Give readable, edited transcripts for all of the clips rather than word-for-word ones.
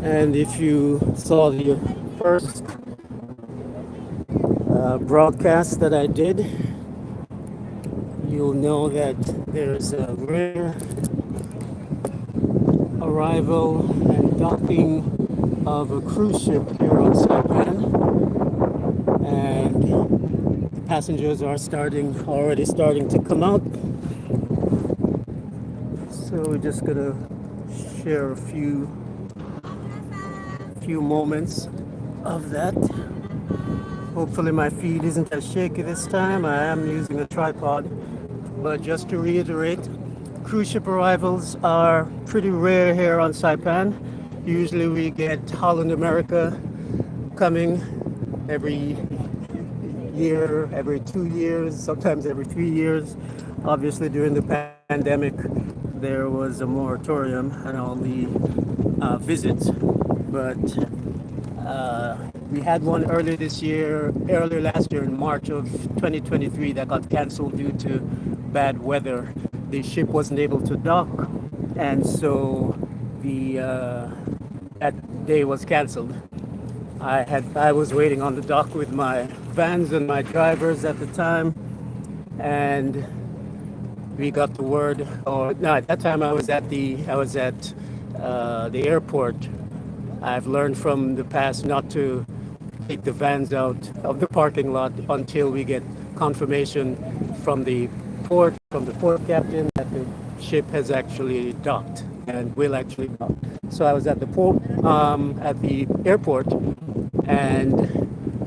And if you saw the first broadcast that I did, you'll know that there's a rare arrival and docking of a cruise ship here on Saipan, and passengers are already starting to come out. So we're just gonna share a few moments of that. Hopefully my feed isn't as shaky this time. I am using a tripod. But just to reiterate, cruise ship arrivals are pretty rare here on Saipan. Usually we get Holland America coming every year, every 2 years, sometimes every 3 years. Obviously during the pandemic, there was a moratorium on all the visits. But we had one earlier last year in March of 2023 that got canceled due to bad weather. The ship wasn't able to dock, and so that day was canceled. I was waiting on the dock with my vans and my drivers at the time, and we got the word. Or no, at that time I was at the airport. I've learned from the past not to take the vans out of the parking lot until we get confirmation from the port captain that the ship has actually docked and will actually dock. So I was at the airport, and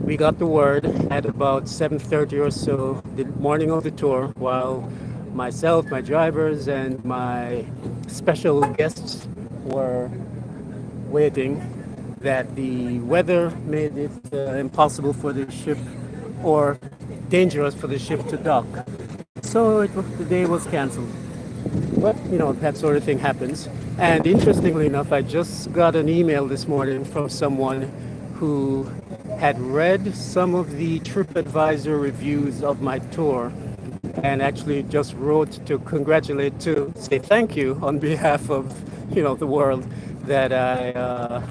we got the word at about 7:30 or so, the morning of the tour, while myself, my drivers, and my special guests were waiting, that the weather made it impossible for the ship, or dangerous for the ship to dock. So the day was canceled. But, that sort of thing happens. And interestingly enough, I just got an email this morning from someone who had read some of the TripAdvisor reviews of my tour, and actually just wrote to say thank you on behalf of, the world, that I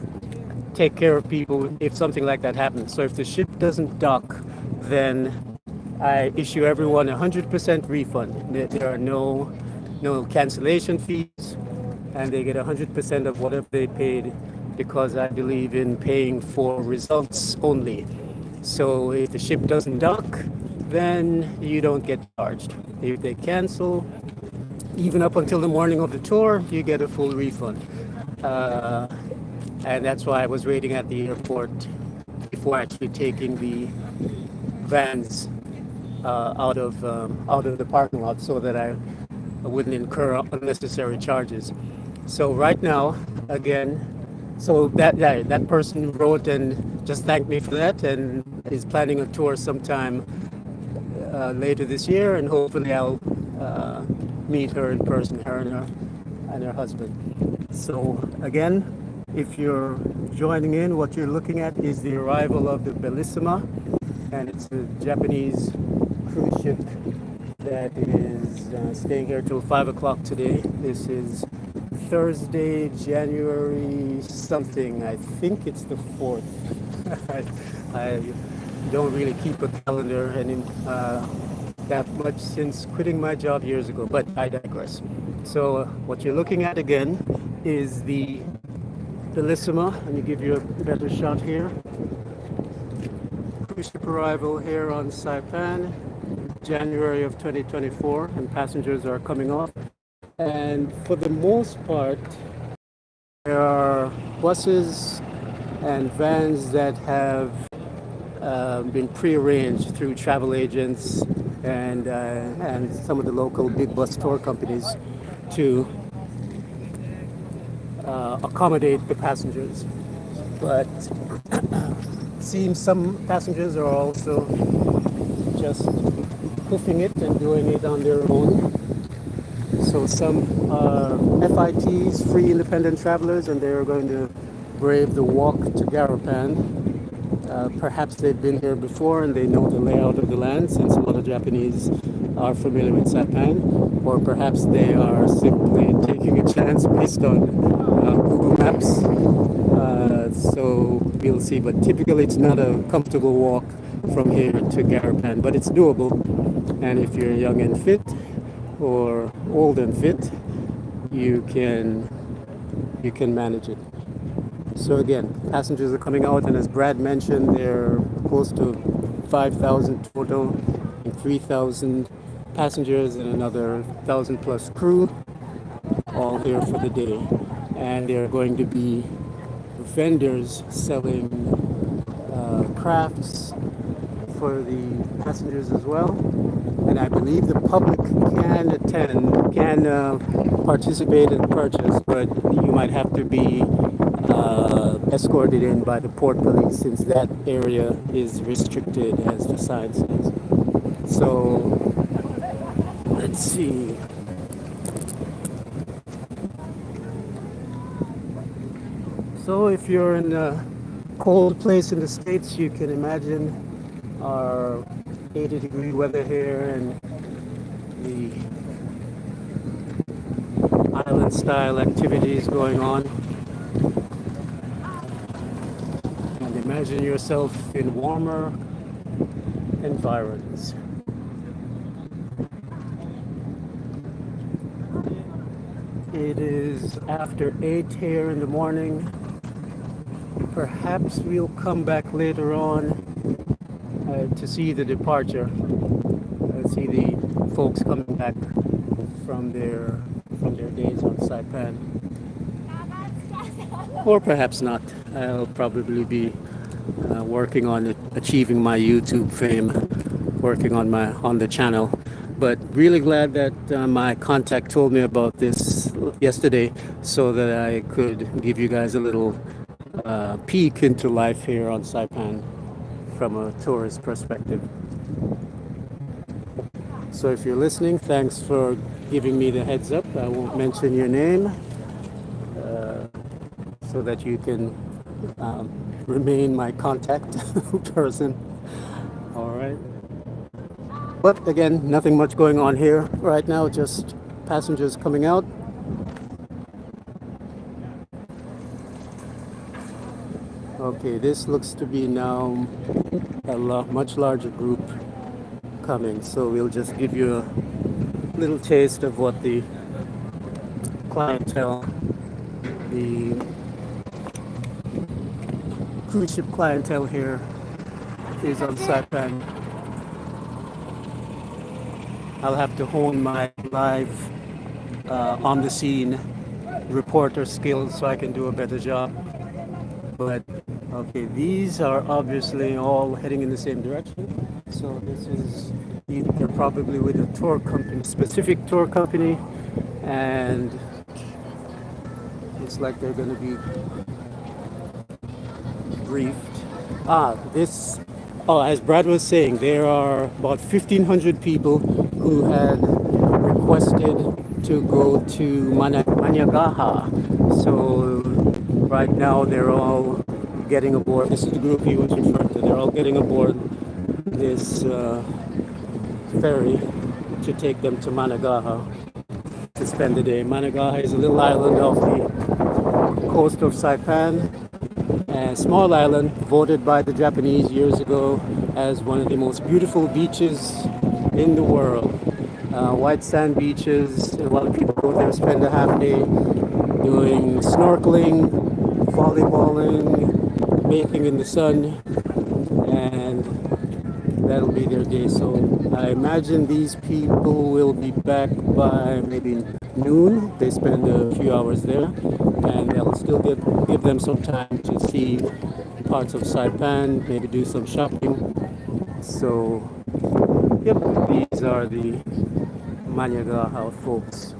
take care of people if something like that happens. So if the ship doesn't dock, then I issue everyone 100% refund. There are no cancellation fees, and they get 100% of whatever they paid, because I believe in paying for results only. So if the ship doesn't dock, then you don't get charged. If they cancel, even up until the morning of the tour, you get a full refund. And that's why I was waiting at the airport before actually taking the vans out of the parking lot, so that I wouldn't incur unnecessary charges. So right now, again, so that person wrote and just thanked me for that, and is planning a tour sometime later this year, and hopefully I'll meet her in person, her and her husband. So again, if you're joining in, what you're looking at is the arrival of the Bellissima, and it's a Japanese cruise ship that is staying here till 5 o'clock today. This is Thursday, January something. I think it's the 4th. I don't really keep a calendar that much since quitting my job years ago, but I digress. So what you're looking at again is the Bellissima. Let me give you a better shot here. Cruise ship arrival here on Saipan, January of 2024, and passengers are coming off. And for the most part, there are buses and vans that have been prearranged through travel agents and some of the local big bus tour companies to accommodate the passengers. But it seems some passengers are also just hoofing it and doing it on their own. So some are FITs, free independent travelers, and they're going to brave the walk to Garapan. Perhaps they've been here before and they know the layout of the land, since a lot of Japanese are familiar with Saipan, or perhaps they are simply taking a chance based on Google Maps we'll see. But typically, it's not a comfortable walk from here to Garapan, but it's doable. And if you're young and fit, or old and fit, you can manage it. So again, passengers are coming out, and as Brad mentioned, they're close to 5,000 total, and 3,000 passengers and another 1,000 plus crew, all here for the day. And there are going to be vendors selling crafts for the passengers as well. And I believe the public can attend, can participate and purchase, but you might have to be escorted in by the port police, since that area is restricted, as the sign says. So let's see. So if you're in a cold place in the States, you can imagine our 80-degree weather here and the island style activities going on. And imagine yourself in warmer environs. It is after 8 here in the morning. Perhaps we'll come back later on to see the departure. See the folks coming back from their days on Saipan. Or perhaps not. I'll probably be working on achieving my YouTube fame, working on the channel. But really glad that my contact told me about this yesterday, so that I could give you guys a little peek into life here on Saipan from a tourist perspective. So if you're listening, thanks for giving me the heads up. I won't mention your name, so that you can remain my contact person. All right. But again, nothing much going on here right now, just passengers coming out. Okay, this looks to be now a much larger group coming, so we'll just give you a little taste of what the clientele, the cruise ship clientele here is on Saipan. I'll have to hone my live on the scene reporter skills so I can do a better job. But okay, these are obviously all heading in the same direction. So this is, they're probably with a tour company, specific tour company, and looks like they're going to be briefed. As Brad was saying, there are about 1,500 people who had requested to go to Managaha. So right now they're all getting aboard. This is the group he was referring to. They're all getting aboard this ferry to take them to Managaha to spend the day. Managaha is a little island off the coast of Saipan. A small island voted by the Japanese years ago as one of the most beautiful beaches in the world. White sand beaches. A lot of people go there, spend a half day doing snorkeling, volleyballing, baking in the sun, and that'll be their day. So I imagine these people will be back by maybe noon. They spend a few hours there, and they'll still give them some time to see parts of Saipan, maybe do some shopping. So, yep, these are the Managaha folks.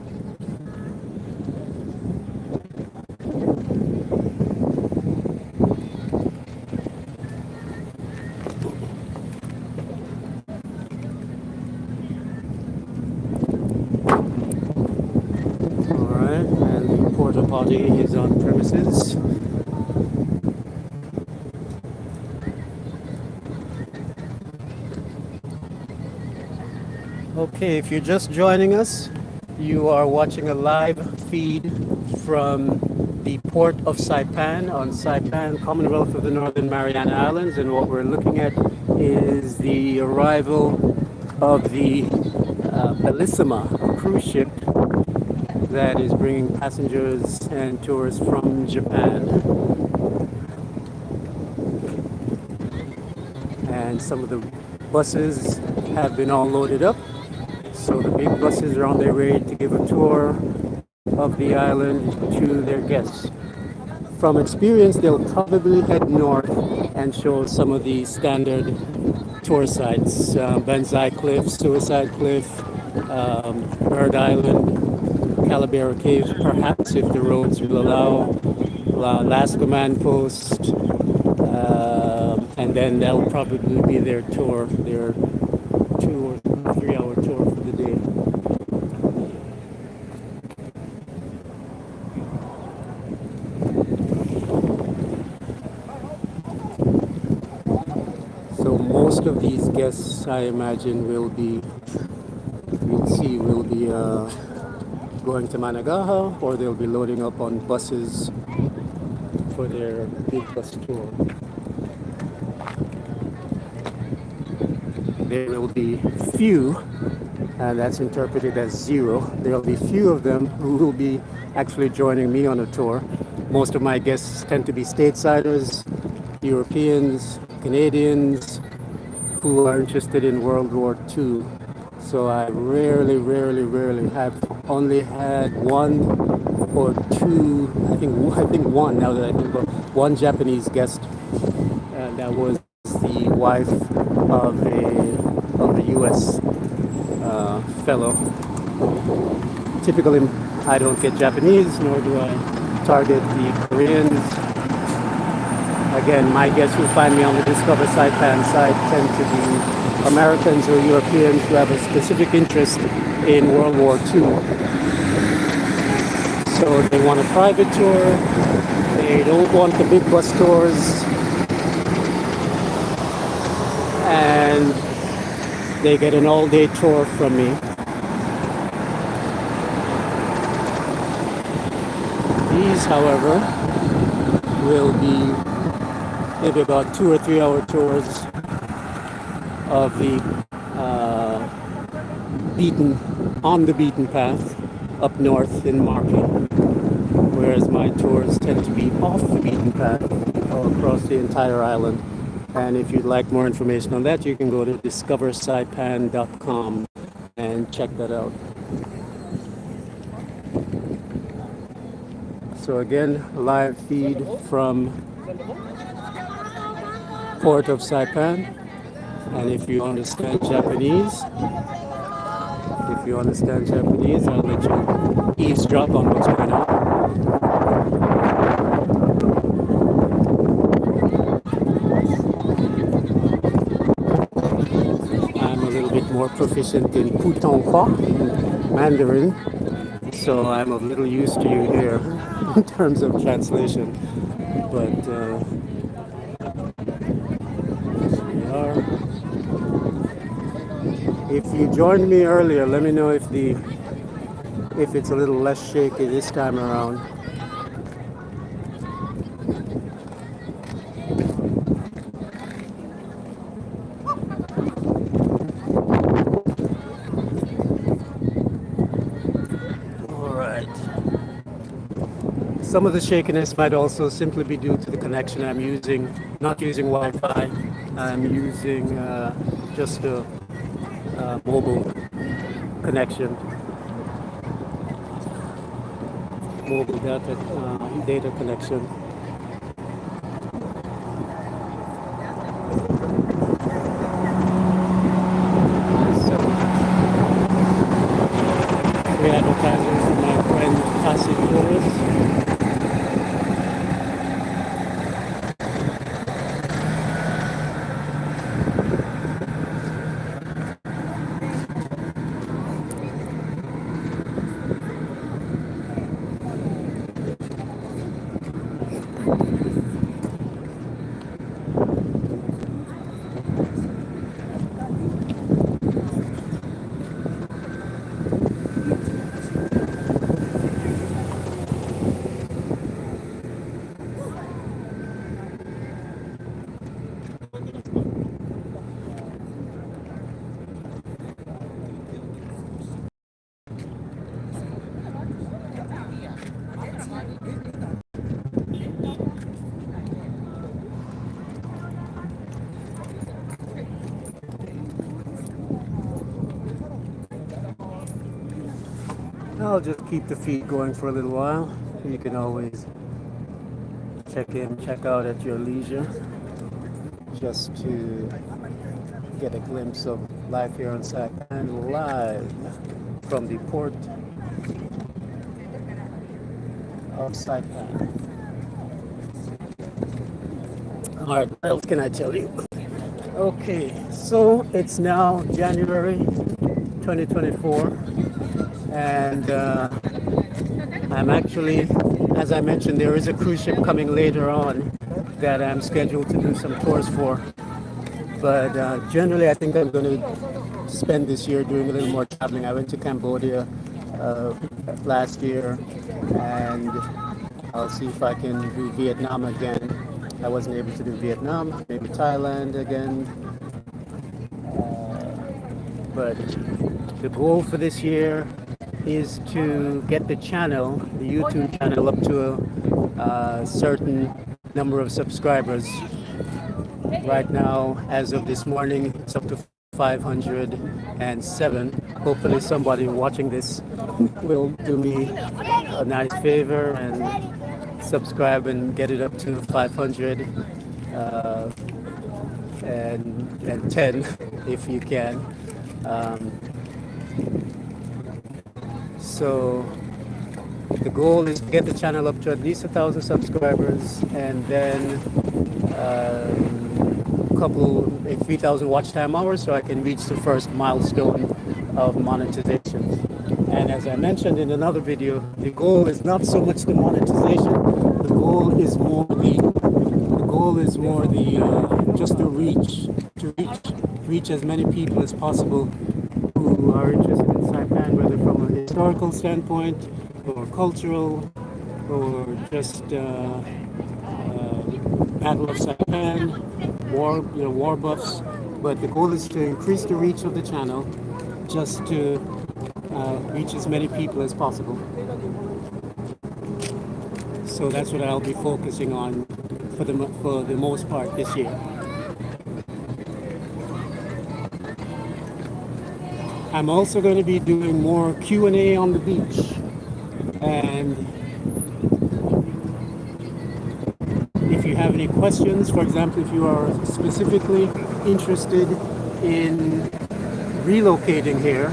Potty is on premises. Okay, if you're just joining us, you are watching a live feed from the port of Saipan on Saipan, Commonwealth of the Northern Mariana Islands, and what we're looking at is the arrival of the Bellissima cruise ship that is bringing passengers and tourists from Japan. And some of the buses have been all loaded up. So the big buses are on their way to give a tour of the island to their guests. From experience, they'll probably head north and show some of the standard tour sites. Banzai Cliff, Suicide Cliff, Bird Island, Calavera Caves, perhaps if the roads will allow, Last Command Post, and then that'll probably be their tour, their 2 or 3 hour tour for the day. So most of these guests, I imagine, will be going to Managaha, or they'll be loading up on buses for their big bus tour. There will be few, and that's interpreted as zero. There will be few of them who will be actually joining me on a tour. Most of my guests tend to be stateside, Europeans, Canadians, who are interested in World War II. So I rarely have only had one or two, I think one, now that I think about it, one Japanese guest, and that was the wife of the U.S. Fellow. Typically, I don't get Japanese, nor do I target the Koreans. Again, my guests who find me on the Discover Saipan site tend to be Americans or Europeans who have a specific interest in World War II. So they want a private tour, they don't want the big bus tours, and they get an all-day tour from me. These, however, will be maybe about 2 or 3 hour tours of the on the beaten path up north in Market, whereas my tours tend to be off the beaten path across the entire island. And if you'd like more information on that, you can go to discoversaipan.com and check that out. So again, live feed from Port of Saipan. And if you understand Japanese, I'll let you eavesdrop on what's going on. I'm a little bit more proficient in Putonghua, in Mandarin, so I'm of little use to you here in terms of translation. But here we are. If you joined me earlier, let me know if it's a little less shaky this time around. All right. Some of the shakiness might also simply be due to the connection I'm using. Not using Wi-Fi. I'm using just a mobile connection, mobile data connection. Free advertising from my friend Passive Tourist. I'll just keep the feed going for a little while. You can always check out at your leisure, just to get a glimpse of life here on Saipan, live from the port of Saipan. All right, what else can I tell you? Okay, so it's now January 2024, and I'm actually, as I mentioned, there is a cruise ship coming later on that I'm scheduled to do some tours for. But generally, I think I'm going to spend this year doing a little more traveling. I went to Cambodia last year, and I'll see if I can do Vietnam again. I wasn't able to do Vietnam, maybe Thailand again. But the goal for this year is to get the channel, the YouTube channel, up to a certain number of subscribers. Right now, as of this morning, it's up to 507. Hopefully somebody watching this will do me a nice favor and subscribe and get it up to 510 if you can. So the goal is to get the channel up to at least 1,000 subscribers, and then couple 3,000 watch time hours, so I can reach the first milestone of monetization. And as I mentioned in another video, the goal is not so much the monetization. The goal is more the just the reach, to reach as many people as possible who are interested in Saipan, whether from a historical standpoint or cultural or just Battle of Saipan, war buffs. But the goal is to increase the reach of the channel, just to reach as many people as possible. So that's what I'll be focusing on for the most part this year. I'm also going to be doing more Q&A on the beach, and if you have any questions, for example, if you are specifically interested in relocating here.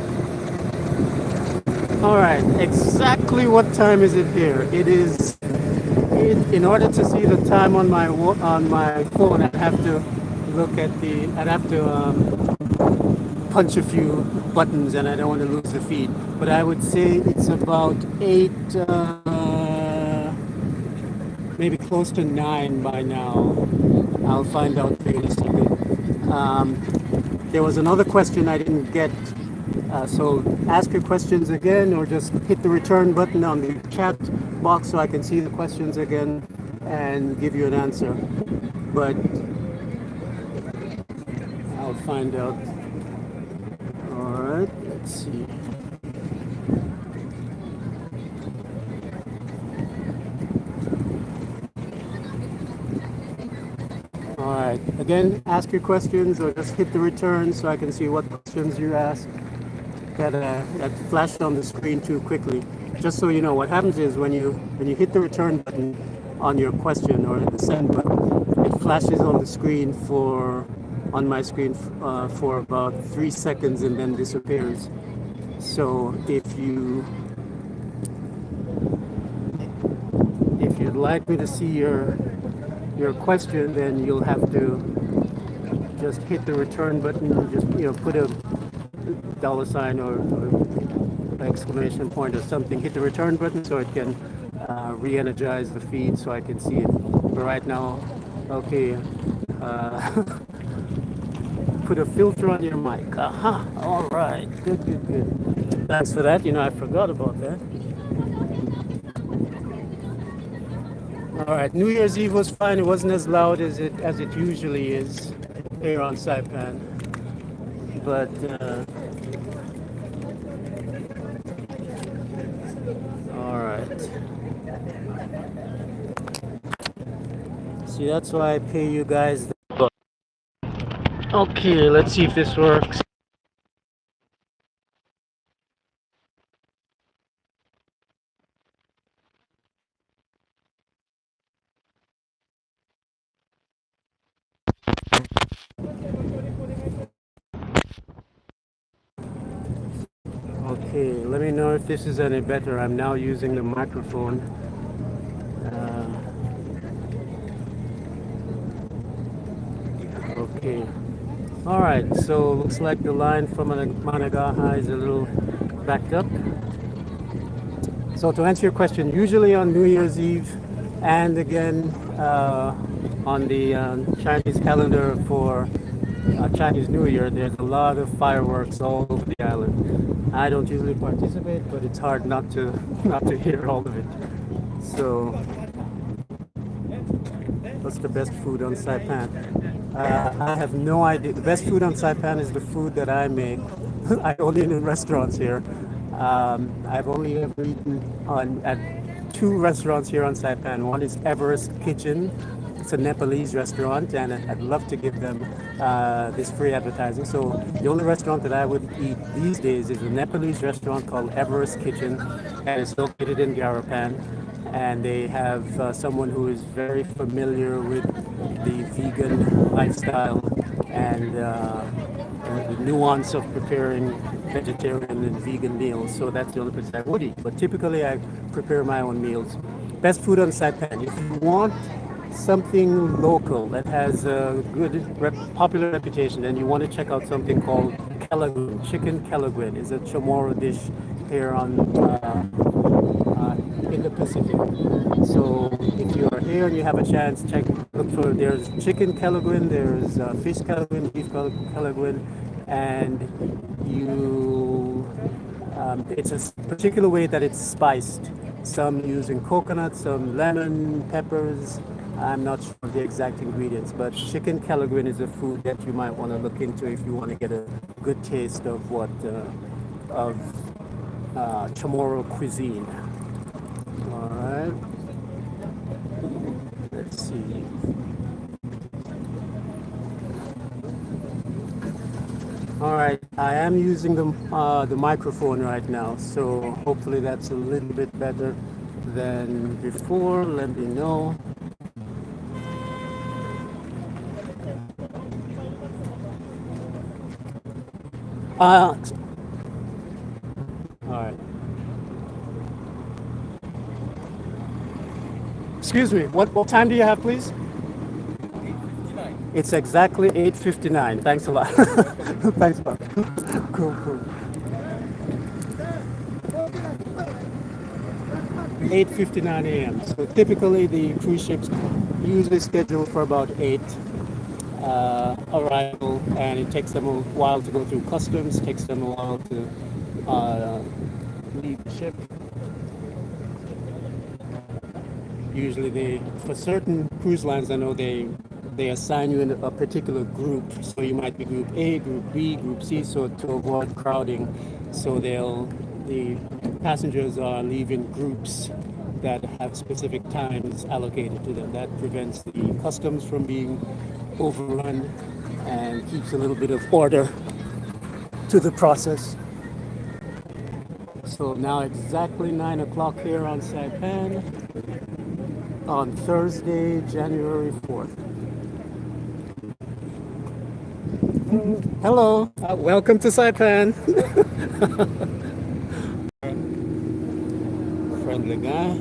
All right, exactly what time is it here? It is, in order to see the time on my phone, I'd have to punch a few buttons, and I don't want to lose the feed. But I would say it's about 8, maybe close to 9 by now. I'll find out in a second. There was another question I didn't get. So ask your questions again, or just hit the return button on the chat box so I can see the questions again and give you an answer. But I'll find out. All right, let's see. All right, again, ask your questions or just hit the return so I can see what questions you asked. That flashed on the screen too quickly. Just so you know, what happens is when you hit the return button on your question or the send button, it flashes on the screen on my screen for about 3 seconds and then disappears. So if you'd like me to see your question, then you'll have to just hit the return button. Just put a $sign or exclamation point or something. Hit the return button so it can re-energize the feed so I can see it. But right now, okay. Put a filter on your mic. Aha. All right. Good. Thanks for that. I forgot about that. All right. New Year's Eve was fine. It wasn't as loud as it usually is here on Saipan. But all right. See, that's why I pay you guys. Okay, let's see if this works. let me know if this is any better. I'm now using the microphone. Okay. All right, so looks like the line from Managaha is a little backed up. So to answer your question, usually on New Year's Eve and again on the Chinese calendar for Chinese New Year, there's a lot of fireworks all over the island. I don't usually participate, but it's hard not to not to hear all of it. So, what's the best food on Saipan? I have no idea. The best food on Saipan is the food that I make. I only eat in restaurants here. I've only ever eaten at two restaurants here on Saipan. One is Everest Kitchen. It's a Nepalese restaurant, and I'd love to give them this free advertising. So the only restaurant that I would eat these days is a Nepalese restaurant called Everest Kitchen, and it's located in Garapan. And they have someone who is very familiar with the vegan lifestyle and the nuance of preparing vegetarian and vegan meals. So that's the only place I would eat. But typically I prepare my own meals. Best food on Saipan. If you want something local that has a good popular reputation, then you want to check out something called Calaguin. Chicken Calaguin is a Chamorro dish here on in the Pacific. So if you are here and you have a chance, look for, there's chicken Calaguin, there's fish Calaguin, beef Calaguin, and it's a particular way that it's spiced. Some using coconut, some lemon, peppers. I'm not sure of the exact ingredients, but chicken Calaguin is a food that you might want to look into if you want to get a good taste of Chamorro cuisine. All right. Let's see. All right. I am using the microphone right now, so hopefully that's a little bit better than before. Let me know. All right. Excuse me, what time do you have, please? 8:59. It's exactly 8:59. Thanks a lot. Thanks a lot. Cool. 8:59 a.m. So typically the cruise ships usually scheduled for about 8 arrival, and it takes them a while to go through customs, takes them a while to leave the ship. Usually for certain cruise lines, I know they assign you in a particular group. So you might be group A, group B, group C, so to avoid crowding. So the passengers are leaving groups that have specific times allocated to them. That prevents the customs from being overrun and keeps a little bit of order to the process. So now exactly 9 o'clock here on Saipan on Thursday, January 4th. Hello, welcome to Saipan. Friendly guy.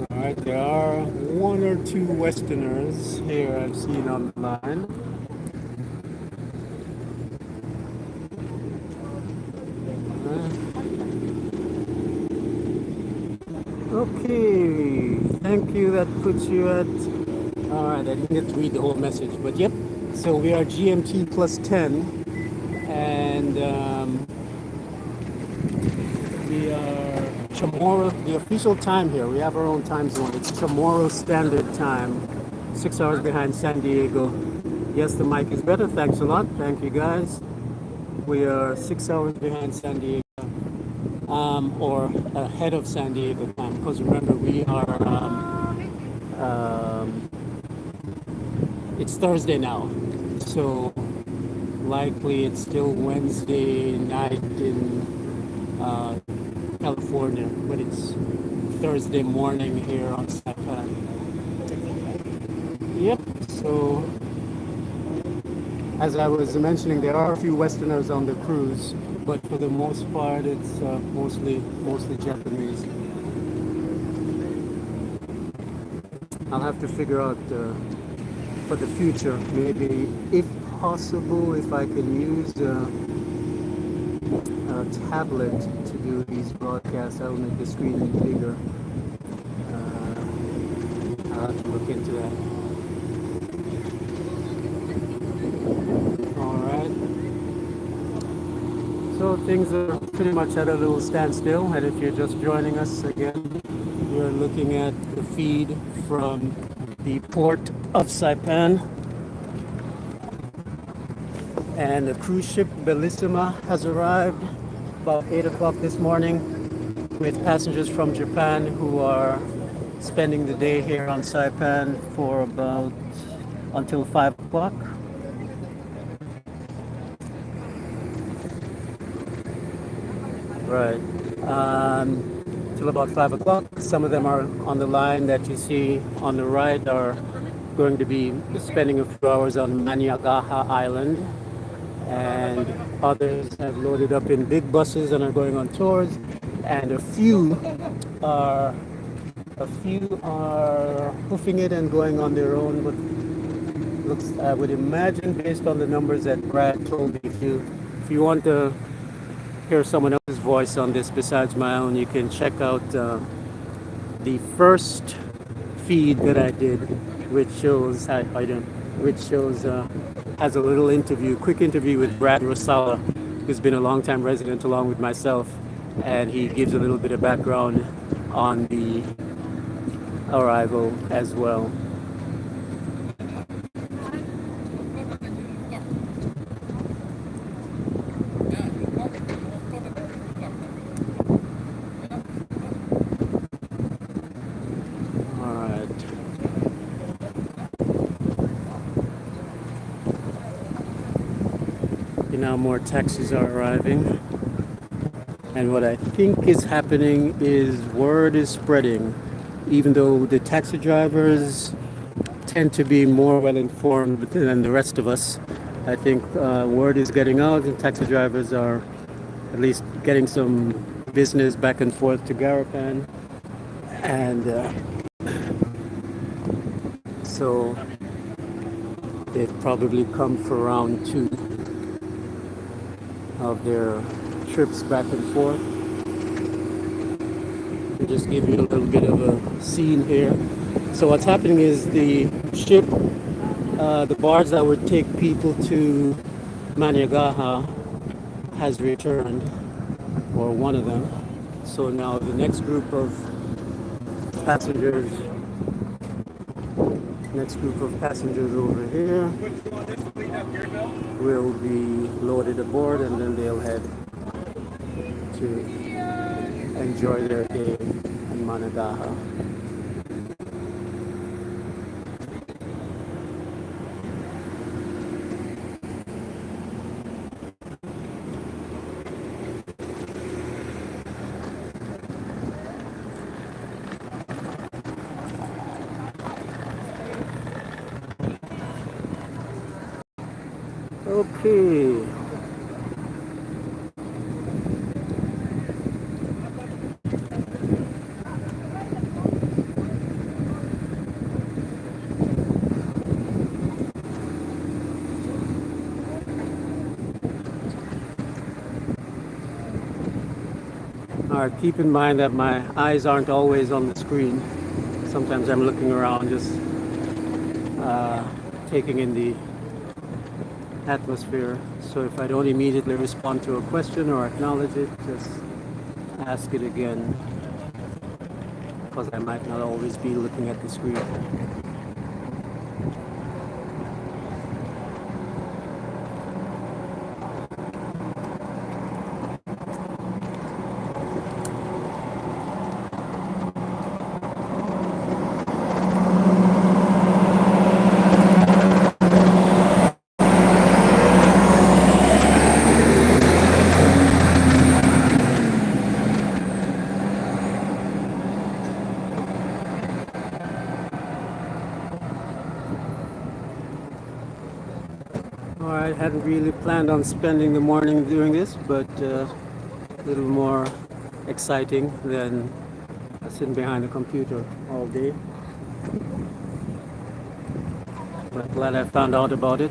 All right, there are one or two Westerners here I've seen on the line. Okay, thank you. That puts you at, all right, I didn't get to read the whole message, but yep. So we are GMT plus 10, and we are Chamorro, the official time here. We have our own time zone. It's Chamorro Standard Time, 6 hours behind San Diego. Yes, the mic is better. Thanks a lot. Thank you, guys. We are 6 hours behind San Diego. Or ahead of San Diego time, because remember we are, it's Thursday now, so likely it's still Wednesday night in California, but it's Thursday morning here on Saipan. Yep, so as I was mentioning, there are a few Westerners on the cruise, but for the most part, it's mostly Japanese. I'll have to figure out for the future, maybe if possible, if I can use a tablet to do these broadcasts. I'll make the screen bigger. I'll have to look into that. All right. So things are pretty much at a little standstill, and if you're just joining us again, we're looking at the feed from the port of Saipan, and the cruise ship Bellissima has arrived about 8 o'clock this morning with passengers from Japan who are spending the day here on Saipan for about until 5 o'clock. Right. Till about 5 o'clock. Some of them are on the line that you see on the right are going to be spending a few hours on Mariana Island, and others have loaded up in big buses and are going on tours, and a few are hoofing it and going on their own. But looks, I would imagine, based on the numbers that Brad told me, if you want to hear someone else's voice on this besides my own, you can check out the first feed that I did, which shows has a little interview, quick interview with Brad Rosala, who's been a long-time resident along with myself, and he gives a little bit of background on the arrival as well. Now more taxis are arriving, and what I think is happening is word is spreading. Even though the taxi drivers tend to be more well informed than the rest of us, I think word is getting out, and taxi drivers are at least getting some business back and forth to Garapan, and so they've probably come for round 2 of their trips back and forth. I'll just give you a little bit of a scene here. So what's happening is the ship, the barge that would take people to Maniagaha has returned, or one of them. So now the next group of passengers over here will be loaded aboard, and then they'll head to enjoy their day in Managaha. Okay. All right, keep in mind that my eyes aren't always on the screen. Sometimes I'm looking around, just taking in the atmosphere. So if I don't immediately respond to a question or acknowledge it, just ask it again, because I might not always be looking at the screen. All right, hadn't really planned on spending the morning doing this, but a little more exciting than sitting behind a computer all day. But glad I found out about it.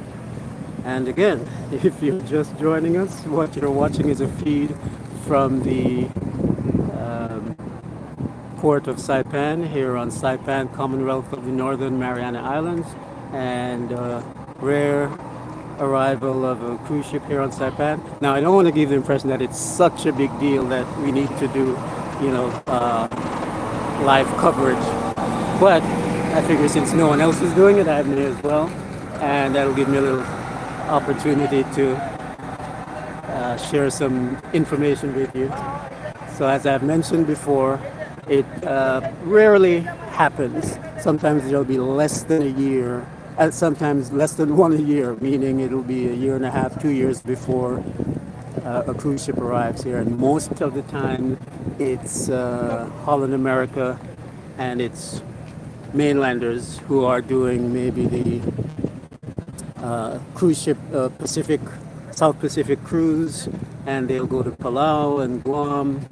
And again, if you're just joining us, what you're watching is a feed from the um, port of Saipan here on Saipan, Commonwealth of the Northern Mariana Islands, and rare arrival of a cruise ship here on Saipan. Now, I don't want to give the impression that it's such a big deal that we need to do, live coverage, but I figure since no one else is doing it, I may as well, and that'll give me a little opportunity to share some information with you. So as I've mentioned before, it rarely happens. Sometimes there'll be less than a year, and sometimes less than one a year, meaning it'll be a year and a half, 2 years before a cruise ship arrives here. And most of the time, it's Holland America and it's mainlanders who are doing maybe the cruise ship South Pacific cruise, and they'll go to Palau and Guam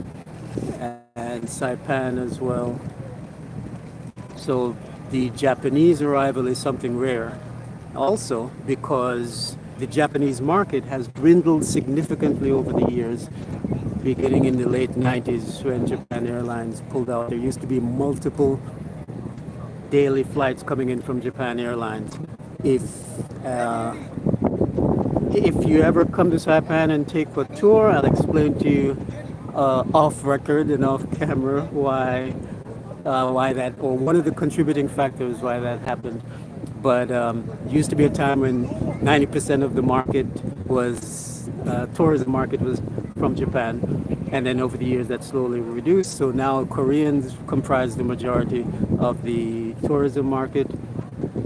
and Saipan as well. So the Japanese arrival is something rare. Also because the Japanese market has dwindled significantly over the years, beginning in the late 90s when Japan Airlines pulled out. There used to be multiple daily flights coming in from Japan Airlines. If you ever come to Saipan and take a tour, I'll explain to you off record and off camera why that, or one of the contributing factors why that happened. But used to be a time when 90% of the market was tourism market was from Japan, and then over the years that slowly reduced. So now Koreans comprise the majority of the tourism market,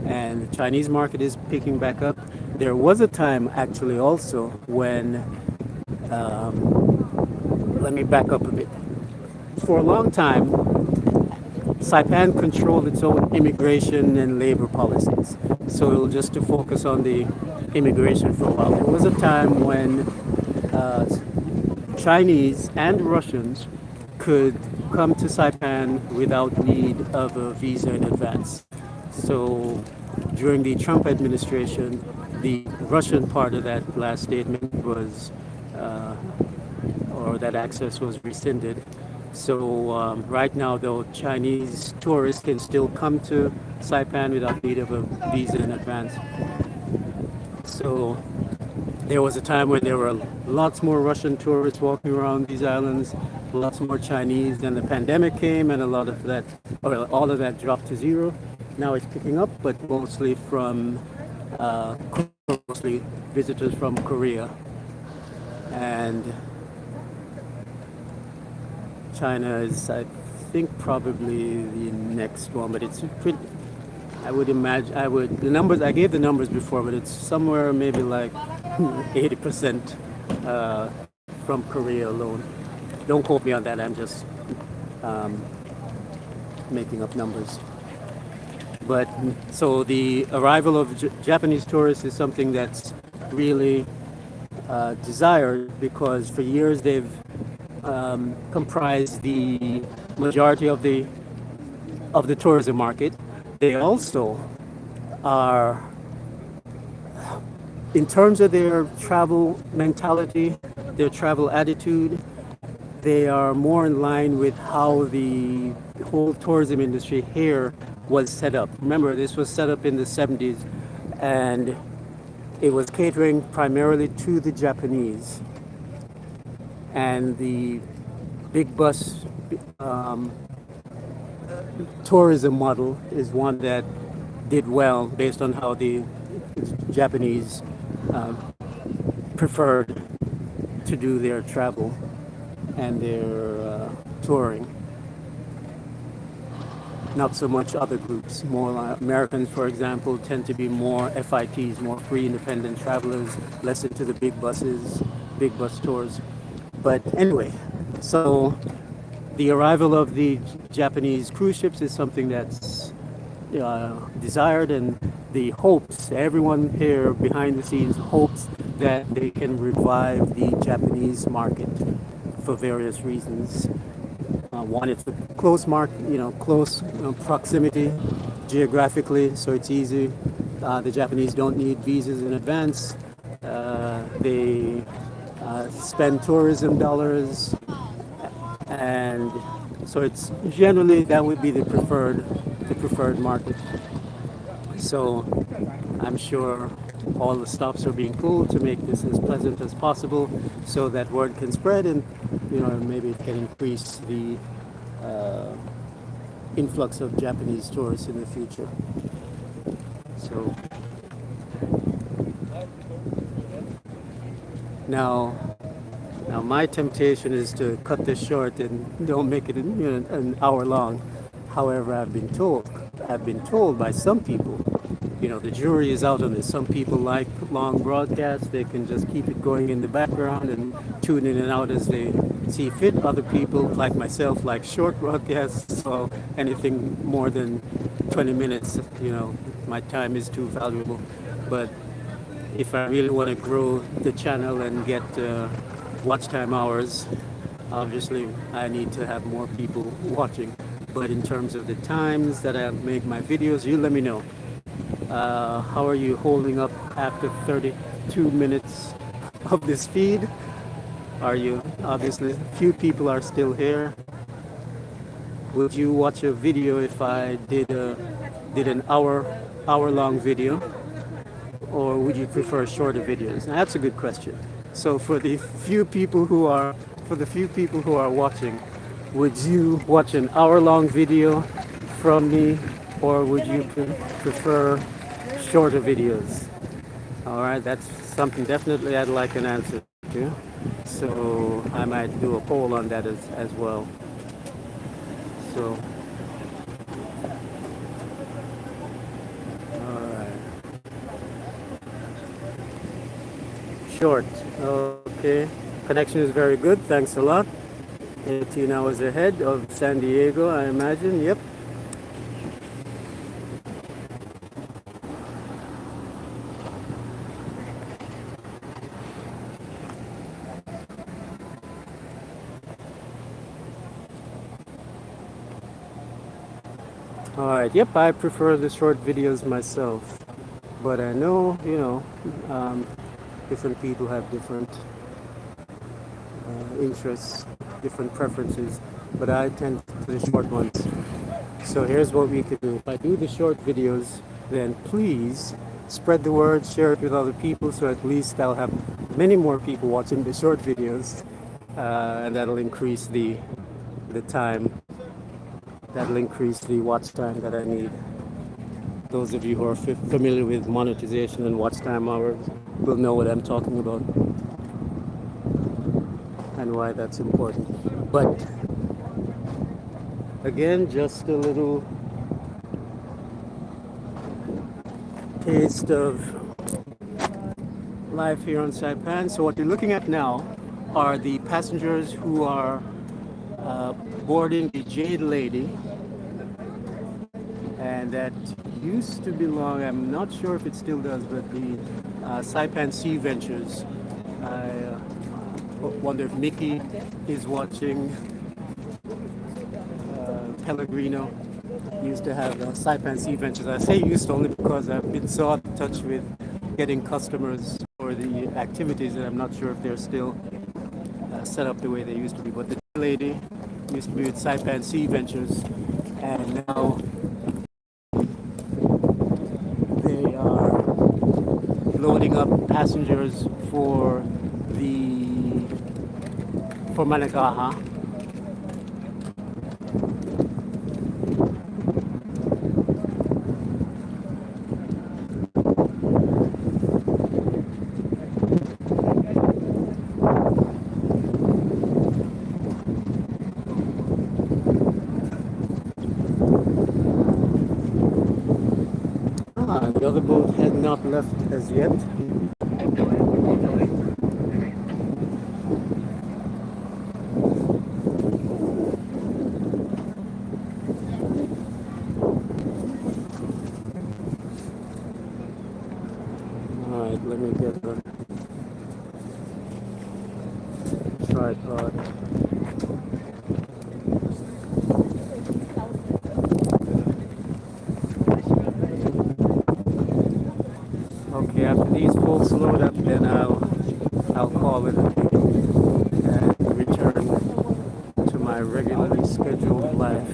and the Chinese market is picking back up. There was a time actually also when, let me back up a bit. For a long time, Saipan controlled its own immigration and labor policies. So just to focus on the immigration for a while, there was a time when Chinese and Russians could come to Saipan without need of a visa in advance. So during the Trump administration, the Russian part of that last statement was, or that access was rescinded. So right now, though, Chinese tourists can still come to Saipan without need of a visa in advance. So there was a time when there were lots more Russian tourists walking around these islands, lots more Chinese. Then the pandemic came, and a lot of that, or all of that, dropped to zero. Now it's picking up, but mostly visitors from Korea. And China is, I think, probably the next one, but it's pretty, I would imagine, I gave the numbers before, but it's somewhere maybe like 80% from Korea alone. Don't quote me on that, I'm just making up numbers. But so the arrival of Japanese tourists is something that's really desired, because for years they've comprised the majority of the tourism market. They also are, in terms of their travel mentality, their travel attitude, they are more in line with how the whole tourism industry here was set up. Remember, this was set up in the 70s, and it was catering primarily to the Japanese. And the big bus tourism model is one that did well based on how the Japanese preferred to do their travel and their touring. Not so much other groups. More Americans, for example, tend to be more FITs, more free independent travelers, less into the big buses, big bus tours. But anyway, so the arrival of the Japanese cruise ships is something that's desired, and the hopes, everyone here behind the scenes hopes that they can revive the Japanese market for various reasons. One, it's a close close proximity geographically, so it's easy. The Japanese don't need visas in advance. They spend tourism dollars, and so it's generally that would be the preferred market. So I'm sure all the stops are being pulled to make this as pleasant as possible, so that word can spread, and maybe it can increase the influx of Japanese tourists in the future. So now my temptation is to cut this short and don't make it an hour long. However, I've been told by some people, the jury is out on this. Some people like long broadcasts. They can just keep it going in the background and tune in and out as they see fit. Other people, like myself, like short broadcasts. So anything more than 20 minutes, my time is too valuable. But if I really want to grow the channel and get watch time hours, obviously I need to have more people watching. But in terms of the times that I make my videos, you let me know. How are you holding up after 32 minutes of this feed? Are you, obviously, few people are still here. Would you watch a video if I did an hour long video? Or would you prefer shorter videos? Now, that's a good question. So for the few people who are watching, would you watch an hour-long video from me, or would you prefer shorter videos? All right, that's something definitely I'd like an answer to. So I might do a poll on that as well. So. Short. Okay. Connection is very good. Thanks a lot. 18 hours ahead of San Diego, I imagine. Yep. All right. Yep. I prefer the short videos myself, but I know, different people have different interests, different preferences, but I tend to the short ones. So here's what we could do. If I do the short videos, then please spread the word, share it with other people, so at least I'll have many more people watching the short videos, and that'll increase the time, that'll increase the watch time that I need. Those of you who are familiar with monetization and watch time hours will know what I'm talking about and why that's important. But again, just a little taste of life here on Saipan. So what you're looking at now are the passengers who are boarding the Jade Lady, and that used to belong, I'm not sure if it still does, but the Saipan Sea Ventures. I wonder if Mickey is watching. Pellegrino used to have Saipan Sea Ventures. I say used only because I've been so out of touch with getting customers for the activities that I'm not sure if they're still set up the way they used to be. But the lady used to be with Saipan Sea Ventures, and now they are loading up passengers for Managaha. The other boat had not left as yet. folks load up, then I'll call it and return to my regularly scheduled life.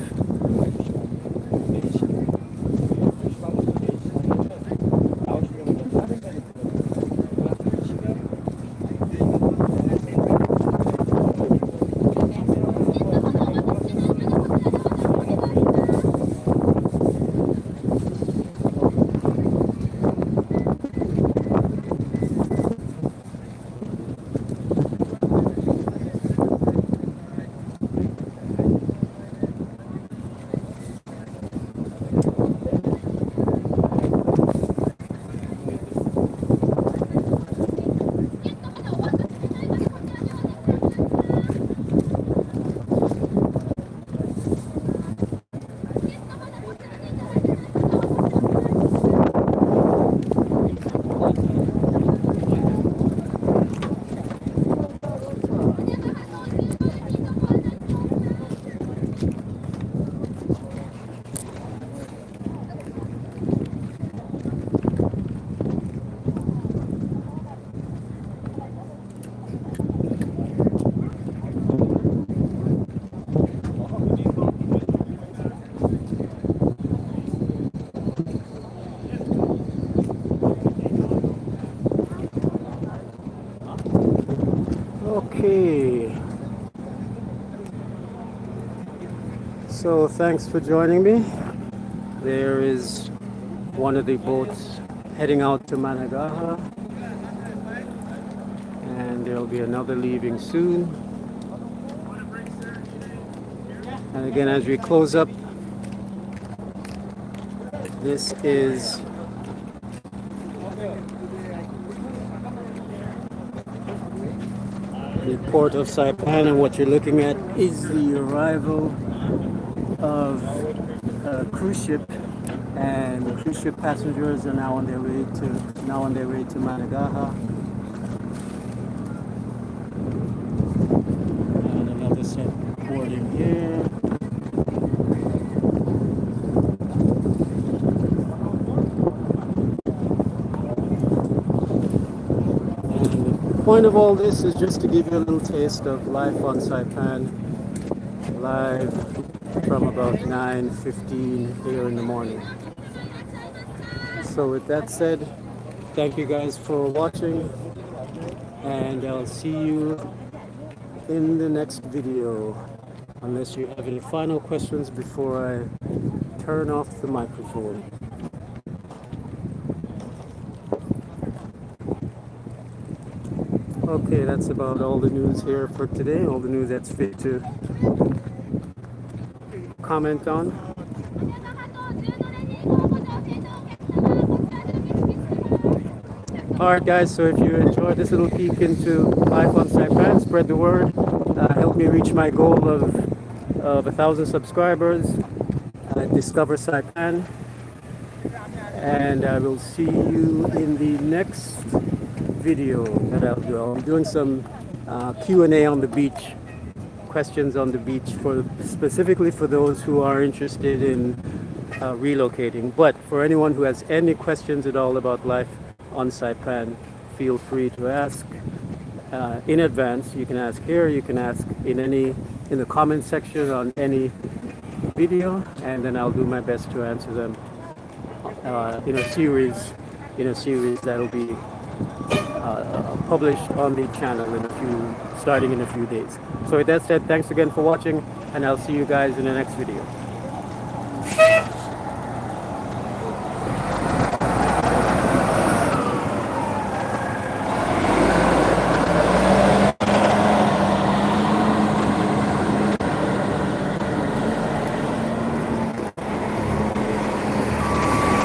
Okay, so thanks for joining me. There is one of the boats heading out to Managaha, and there'll be another leaving soon. And again, as we close up, this is the port of Saipan, and what you're looking at is the arrival of a cruise ship, and the cruise ship passengers are now on their way to Managaha. And another set boarding here. The point of all this is just to give you a little taste of life on Saipan, live from about 9:15 here in the morning. So with that said, thank you guys for watching, and I'll see you in the next video, unless you have any final questions before I turn off the microphone. Okay, that's about all the news here for today, all the news that's fit to comment on. Alright guys, so if you enjoyed this little peek into life on Saipan, spread the word, help me reach my goal of 1,000 subscribers, discover Saipan, and I will see you in the next video that I'll do. I'll be doing some Q&A on the beach, questions on the beach, specifically for those who are interested in relocating. But for anyone who has any questions at all about life on Saipan, feel free to ask in advance. You can ask here, you can ask in the comment section on any video, and then I'll do my best to answer them in a series that'll be published on the channel starting in a few days. So with that said, thanks again for watching, and I'll see you guys in the next video.